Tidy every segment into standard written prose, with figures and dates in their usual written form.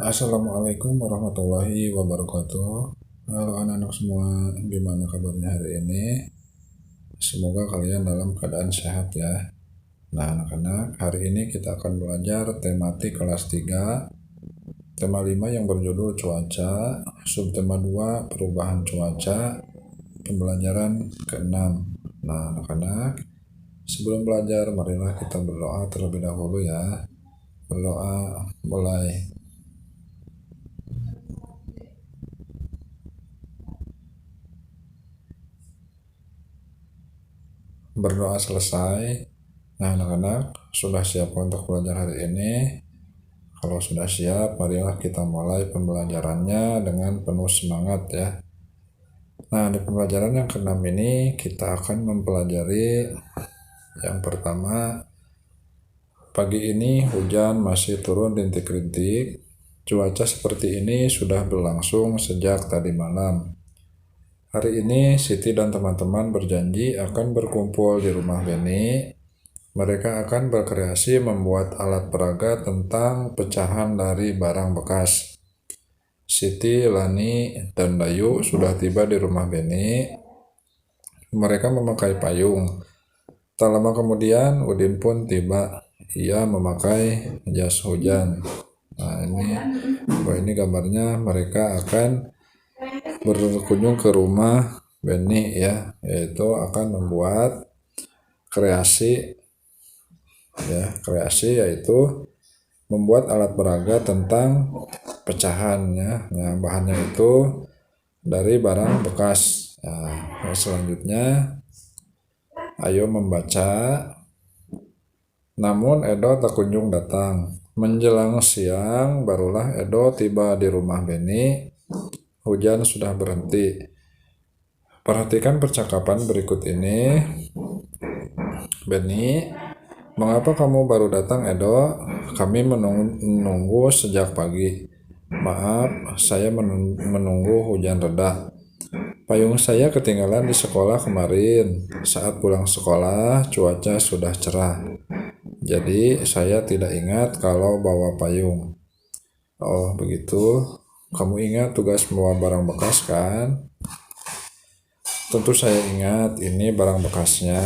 Assalamualaikum warahmatullahi wabarakatuh. Halo anak-anak semua, gimana kabarnya hari ini? Semoga kalian dalam keadaan sehat ya. Nah anak-anak, hari ini kita akan belajar tematik kelas 3, tema 5 yang berjudul cuaca, subtema 2 perubahan cuaca, pembelajaran ke-6. Nah anak-anak, sebelum belajar marilah kita berdoa terlebih dahulu ya. Berdoa mulai. Berdoa selesai. Nah anak-anak, sudah siap untuk belajar hari ini? Kalau sudah siap, marilah kita mulai pembelajarannya dengan penuh semangat ya. Nah di pembelajaran yang ke-6 ini kita akan mempelajari yang pertama, pagi ini hujan masih turun rintik-rintik. Cuaca seperti ini sudah berlangsung sejak tadi malam. Hari ini Siti dan teman-teman berjanji akan berkumpul di rumah Beni. Mereka akan berkreasi membuat alat peraga tentang pecahan dari barang bekas. Siti, Lani, dan Dayu sudah tiba di rumah Beni. Mereka memakai payung. Tak lama kemudian Udin pun tiba. Ia memakai jas hujan. Nah ini gambarnya mereka akan berkunjung ke rumah Beni ya, yaitu akan membuat kreasi yaitu membuat alat peraga tentang pecahannya. Nah bahannya itu dari barang bekas. Nah, selanjutnya ayo membaca. Namun Edo tak kunjung datang. Menjelang siang barulah Edo tiba di rumah Beni. Hujan sudah berhenti. Perhatikan percakapan berikut ini. Beni, mengapa kamu baru datang, Edo? Kami menunggu sejak pagi. Maaf, saya menunggu hujan reda. Payung saya ketinggalan di sekolah kemarin. Saat pulang sekolah, cuaca sudah cerah. Jadi, saya tidak ingat kalau bawa payung. Oh, begitu. Kamu ingat tugas membawa barang bekas, kan? Tentu saya ingat, ini barang bekasnya.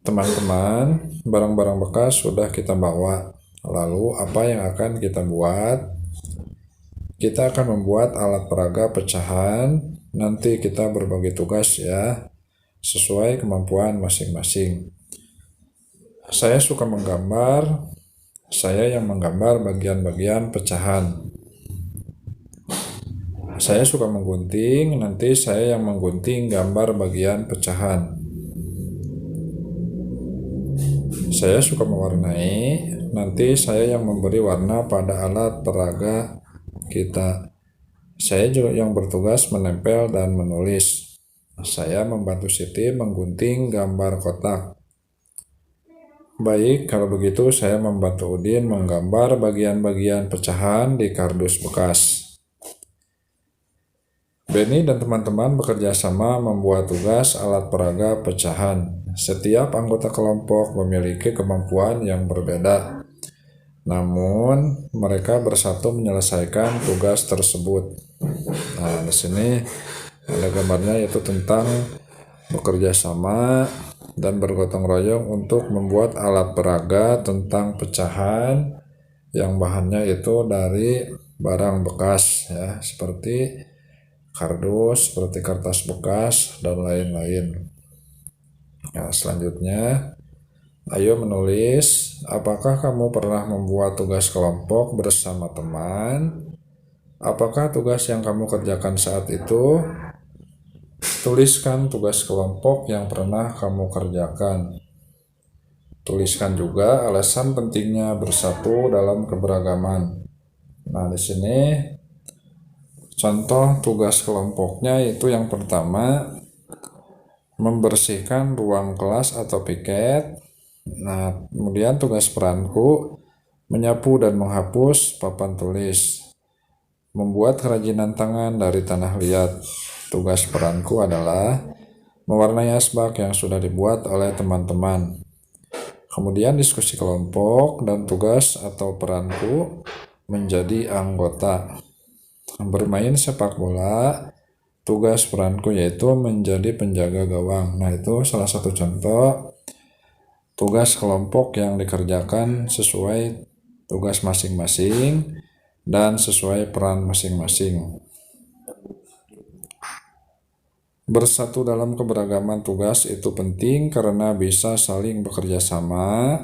Teman-teman, barang-barang bekas sudah kita bawa. Lalu apa yang akan kita buat? Kita akan membuat alat peraga pecahan. Nanti kita berbagi tugas ya, sesuai kemampuan masing-masing. Saya suka menggambar. Saya yang menggambar bagian-bagian pecahan. Saya suka menggunting. Nanti saya yang menggunting gambar bagian pecahan. Saya suka mewarnai, nanti saya yang memberi warna pada alat peraga kita. Saya juga yang bertugas menempel dan menulis. Saya membantu Siti menggunting gambar kotak. Baik, kalau begitu saya membantu Udin menggambar bagian-bagian pecahan di kardus bekas. Beni dan teman-teman bekerja sama membuat tugas alat peraga pecahan. Setiap anggota kelompok memiliki kemampuan yang berbeda. Namun, mereka bersatu menyelesaikan tugas tersebut. Nah, di sini ada gambarnya, yaitu tentang bekerja sama dan bergotong royong untuk membuat alat peraga tentang pecahan yang bahannya itu dari barang bekas ya, seperti kardus, seperti kertas bekas, dan lain-lain. Nah, selanjutnya, ayo menulis. Apakah kamu pernah membuat tugas kelompok bersama teman? Apakah tugas yang kamu kerjakan saat itu? Tuliskan tugas kelompok yang pernah kamu kerjakan. Tuliskan juga alasan pentingnya bersatu dalam keberagaman. Nah, di sini contoh tugas kelompoknya itu yang pertama, membersihkan ruang kelas atau piket. Nah, kemudian tugas peranku, menyapu dan menghapus papan tulis. Membuat kerajinan tangan dari tanah liat. Tugas peranku adalah mewarnai asbak yang sudah dibuat oleh teman-teman. Kemudian diskusi kelompok dan tugas atau peranku, menjadi anggota. Bermain sepak bola, tugas peranku yaitu menjadi penjaga gawang. Nah, itu salah satu contoh tugas kelompok yang dikerjakan sesuai tugas masing-masing dan sesuai peran masing-masing. Bersatu dalam keberagaman tugas itu penting karena bisa saling bekerja sama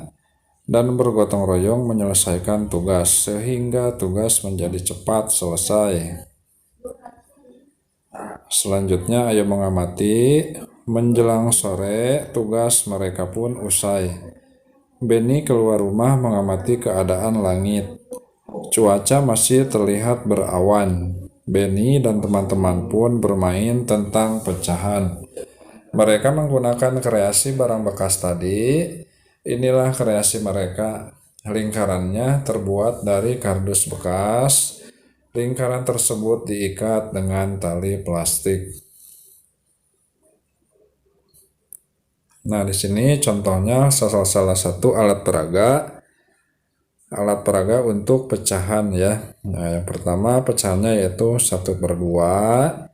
dan bergotong royong menyelesaikan tugas sehingga tugas menjadi cepat selesai. Selanjutnya, ayo mengamati. Menjelang sore, tugas mereka pun usai. Benny keluar rumah mengamati keadaan langit. Cuaca masih terlihat berawan. Benny dan teman-teman pun bermain tentang pecahan. Mereka menggunakan kreasi barang bekas tadi. Inilah kreasi mereka. Lingkarannya terbuat dari kardus bekas. Lingkaran tersebut diikat dengan tali plastik. Nah, di sini contohnya salah satu alat peraga. Alat peraga untuk pecahan ya. Nah, yang pertama pecahannya yaitu 1/2.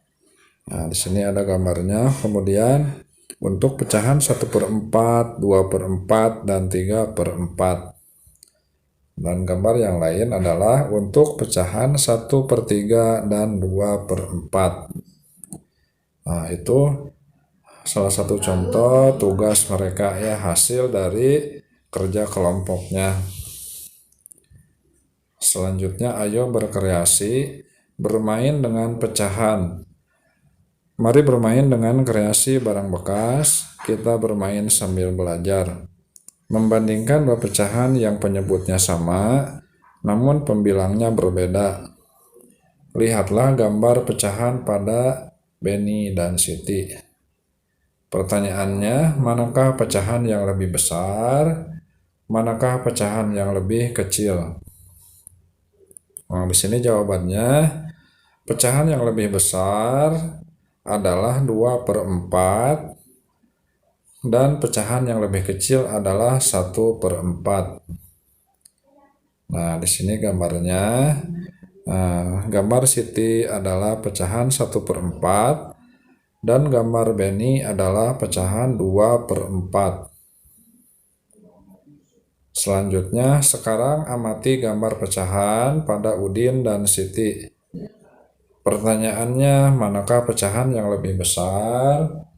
Nah, di sini ada gambarnya. Kemudian untuk pecahan 1/4, 2/4, dan 3/4. Dan gambar yang lain adalah untuk pecahan 1/3 dan 2/4. Nah, itu salah satu contoh tugas mereka ya, hasil dari kerja kelompoknya. Selanjutnya, ayo berkreasi, bermain dengan pecahan. Mari bermain dengan kreasi barang bekas, kita bermain sambil belajar. Membandingkan dua pecahan yang penyebutnya sama, namun pembilangnya berbeda. Lihatlah gambar pecahan pada Benny dan Siti. Pertanyaannya, manakah pecahan yang lebih besar? Manakah pecahan yang lebih kecil? Nah, di sini jawabannya, pecahan yang lebih besar adalah 2/4 dan pecahan yang lebih kecil adalah 1/4. Nah, di sini gambarnya. Nah, gambar Siti adalah pecahan 1/4 dan gambar Benny adalah pecahan 2/4. Selanjutnya, sekarang amati gambar pecahan pada Udin dan Siti. Pertanyaannya, manakah pecahan yang lebih besar?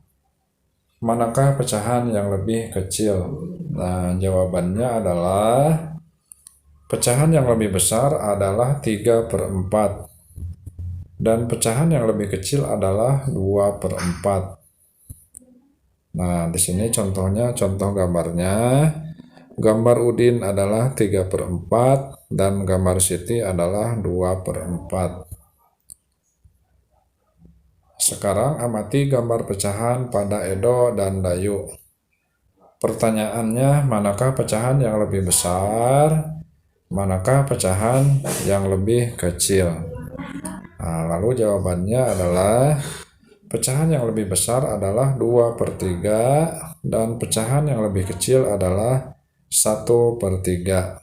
Manakah pecahan yang lebih kecil? Nah, jawabannya adalah pecahan yang lebih besar adalah 3/4 dan pecahan yang lebih kecil adalah 2/4. Nah, di sini contohnya, contoh gambarnya. Gambar Udin adalah 3/4 dan gambar Siti adalah 2/4. Sekarang amati gambar pecahan pada Edo dan Dayu. Pertanyaannya, manakah pecahan yang lebih besar? Manakah pecahan yang lebih kecil? Nah, lalu jawabannya adalah pecahan yang lebih besar adalah 2/3 dan pecahan yang lebih kecil adalah 1/3.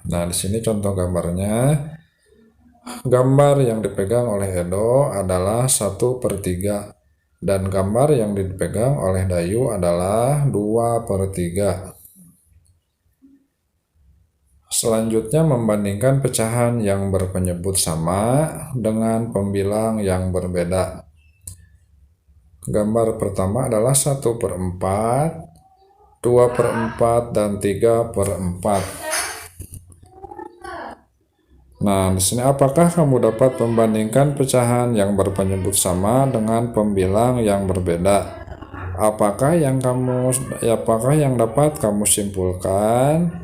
Nah, di sini contoh gambarnya. Gambar yang dipegang oleh Edo adalah 1/3 dan gambar yang dipegang oleh Dayu adalah 2/3. Selanjutnya, membandingkan pecahan yang berpenyebut sama dengan pembilang yang berbeda. Gambar pertama adalah 1/4, 2/4, dan 3/4. Nah, di sini apakah kamu dapat membandingkan pecahan yang berpenyebut sama dengan pembilang yang berbeda? Apakah yang dapat kamu simpulkan?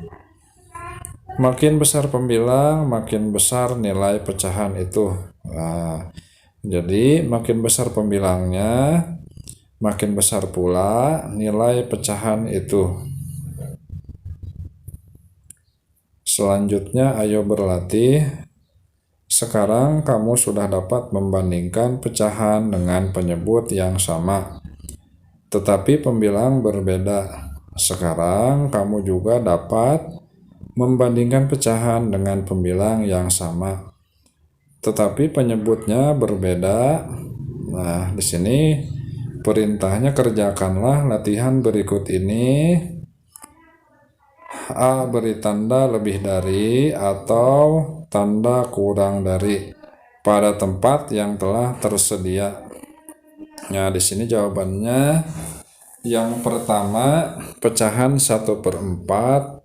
Makin besar pembilang, makin besar nilai pecahan itu. Nah, jadi makin besar pembilangnya, makin besar pula nilai pecahan itu. Selanjutnya, ayo berlatih. Sekarang kamu sudah dapat membandingkan pecahan dengan penyebut yang sama, tetapi pembilang berbeda. Sekarang kamu juga dapat membandingkan pecahan dengan pembilang yang sama, tetapi penyebutnya berbeda. Nah, di sini perintahnya kerjakanlah latihan berikut ini. A. Beri tanda lebih dari atau tanda kurang dari pada tempat yang telah tersedia. Nah, di sini jawabannya yang pertama pecahan 1/4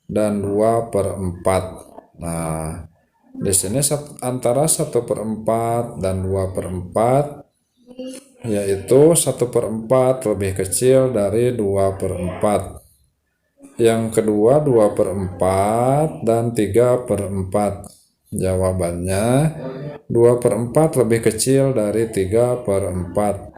dan 2/4. Nah, di sini antara 1/4 dan 2/4 yaitu 1/4 lebih kecil dari 2/4. Yang kedua 2/4 dan 3/4. Jawabannya 2/4 lebih kecil dari 3/4.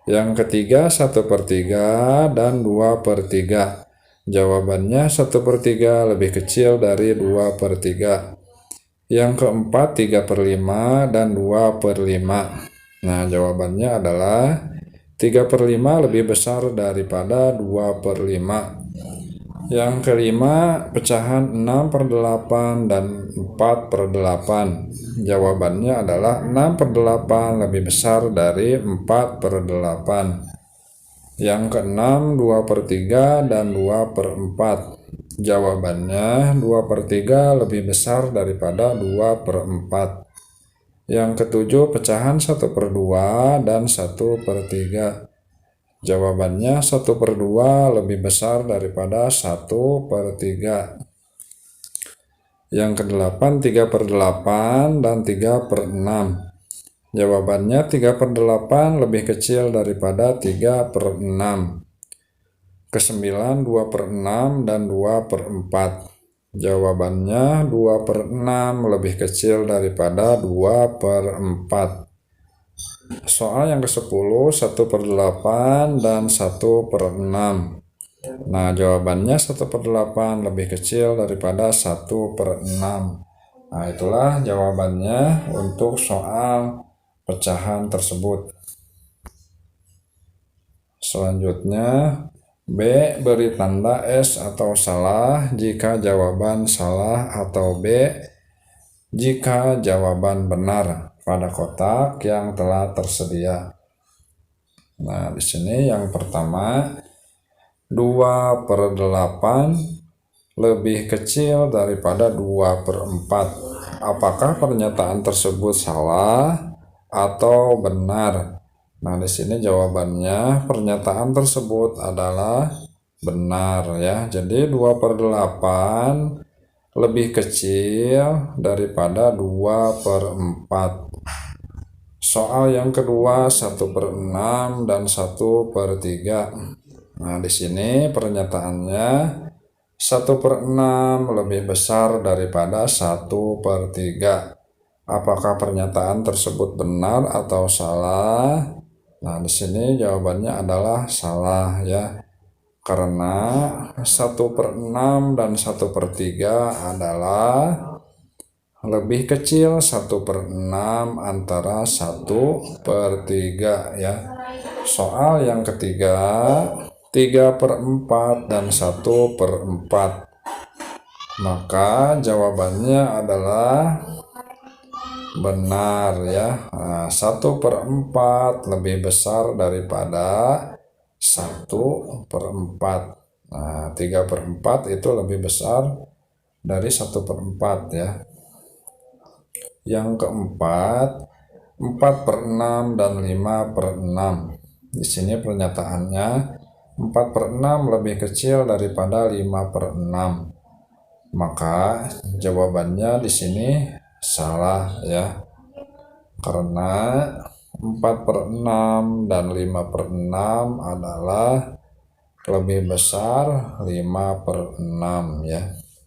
Yang ketiga 1/3 dan 2/3. Jawabannya 1/3 lebih kecil dari 2/3. Yang keempat 3/5 dan 2/5. Nah, jawabannya adalah 3/5 lebih besar daripada 2/5. Yang kelima pecahan 6/8 dan 4/8. Jawabannya adalah 6/8 lebih besar dari 4/8. Yang keenam 2/3 dan 2/4. Jawabannya 2/3 lebih besar daripada 2/4. Yang ketujuh pecahan 1/2 dan 1/3. Jawabannya 1/2 lebih besar daripada 1/3. Yang kedelapan 3/8 dan 3/6. Jawabannya 3/8 lebih kecil daripada 3/6. Kesembilan 2/6 dan 2/4. Jawabannya 2/6 lebih kecil daripada 2/4. Soal yang ke-10 1/8 dan 1/6. Nah, jawabannya 1/8 lebih kecil daripada 1/6. Nah, itulah jawabannya untuk soal pecahan tersebut. Selanjutnya B. Beri tanda S atau salah jika jawaban salah atau B jika jawaban benar pada kotak yang telah tersedia. Nah, di sini yang pertama 2/8 lebih kecil daripada 2/4. Apakah pernyataan tersebut salah atau benar? Nah, di sini jawabannya pernyataan tersebut adalah benar ya. Jadi 2/8 lebih kecil daripada 2/4. Soal yang kedua 1/6 dan 1/3. Nah, di sini pernyataannya 1/6 lebih besar daripada 1/3. Apakah pernyataan tersebut benar atau salah? Nah, di sini jawabannya adalah salah ya. Karena 1/6 dan 1/3 adalah lebih kecil 1/6 antara 1/3 ya. Soal yang ketiga 3/4 dan 1/4. Maka jawabannya adalah benar ya. Nah, 1/4 lebih besar daripada 1/4. Nah, 3/4 itu lebih besar dari 1/4 ya. Yang keempat 4/6 dan 5/6. Di sini pernyataannya 4/6 lebih kecil daripada 5/6. Maka jawabannya di sini salah ya. Karena 4/6 dan 5/6 adalah lebih besar 5/6 ya.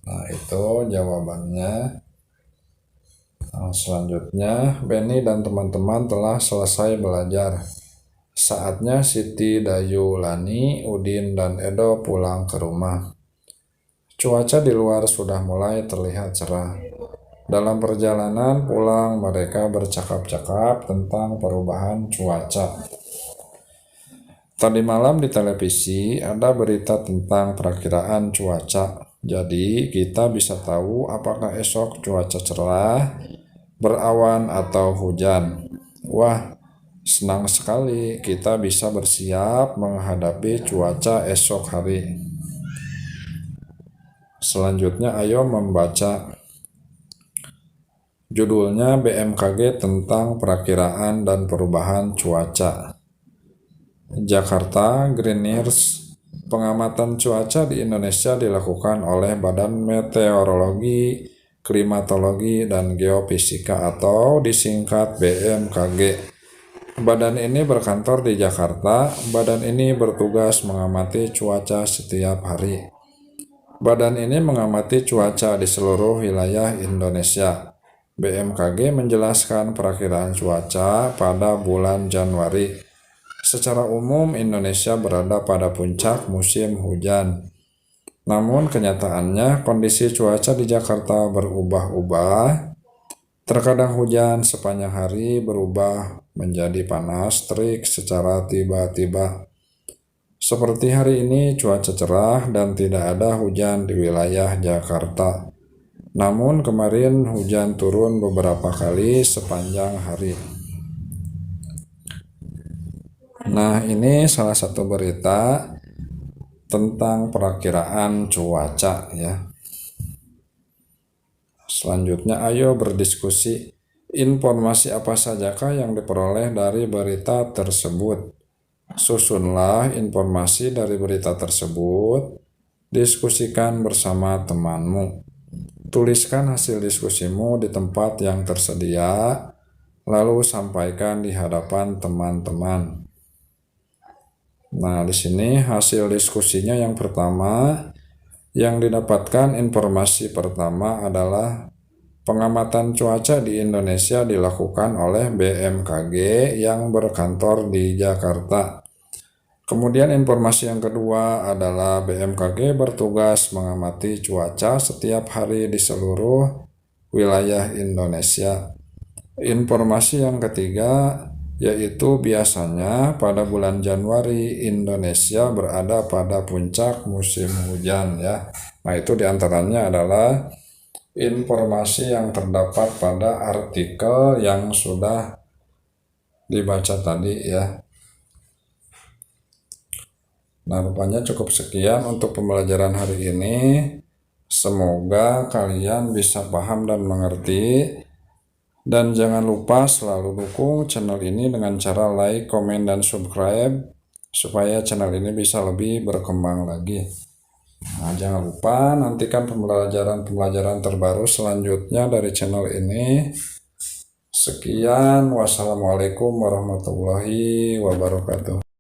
Nah, itu jawabannya. Nah, selanjutnya Benny dan teman-teman telah selesai belajar. Saatnya Siti, Dayu, Lani, Udin, dan Edo pulang ke rumah. Cuaca di luar sudah mulai terlihat cerah. Dalam perjalanan pulang, mereka bercakap-cakap tentang perubahan cuaca. Tadi malam di televisi ada berita tentang perakiraan cuaca. Jadi kita bisa tahu apakah esok cuaca cerah, berawan atau hujan. Wah, senang sekali kita bisa bersiap menghadapi cuaca esok hari. Selanjutnya ayo membaca. Judulnya BMKG tentang perakiraan dan perubahan cuaca. Jakarta Greeners. Pengamatan cuaca di Indonesia dilakukan oleh Badan Meteorologi, Klimatologi, dan Geofisika atau disingkat BMKG. Badan ini berkantor di Jakarta. Badan ini bertugas mengamati cuaca setiap hari. Badan ini mengamati cuaca di seluruh wilayah Indonesia. BMKG menjelaskan perakiraan cuaca pada bulan Januari. Secara umum, Indonesia berada pada puncak musim hujan. Namun kenyataannya kondisi cuaca di Jakarta berubah-ubah. Terkadang hujan sepanjang hari berubah menjadi panas terik secara tiba-tiba. Seperti hari ini cuaca cerah dan tidak ada hujan di wilayah Jakarta. Namun kemarin hujan turun beberapa kali sepanjang hari. Nah, ini salah satu berita tentang perakiraan cuaca ya. Selanjutnya ayo berdiskusi. Informasi apa sajakah yang diperoleh dari berita tersebut? Susunlah informasi dari berita tersebut. Diskusikan bersama temanmu. Tuliskan hasil diskusimu di tempat yang tersedia, lalu sampaikan di hadapan teman-teman. Nah, di sini hasil diskusinya yang pertama, yang didapatkan informasi pertama adalah pengamatan cuaca di Indonesia dilakukan oleh BMKG yang berkantor di Jakarta. Kemudian informasi yang kedua adalah BMKG bertugas mengamati cuaca setiap hari di seluruh wilayah Indonesia. Informasi yang ketiga yaitu biasanya pada bulan Januari Indonesia berada pada puncak musim hujan ya. Nah, itu diantaranya adalah informasi yang terdapat pada artikel yang sudah dibaca tadi ya. Nah, rupanya cukup sekian untuk pembelajaran hari ini. Semoga kalian bisa paham dan mengerti. Dan jangan lupa selalu dukung channel ini dengan cara like, komen, dan subscribe supaya channel ini bisa lebih berkembang lagi. Nah, jangan lupa nantikan pembelajaran terbaru selanjutnya dari channel ini. Sekian, wassalamualaikum warahmatullahi wabarakatuh.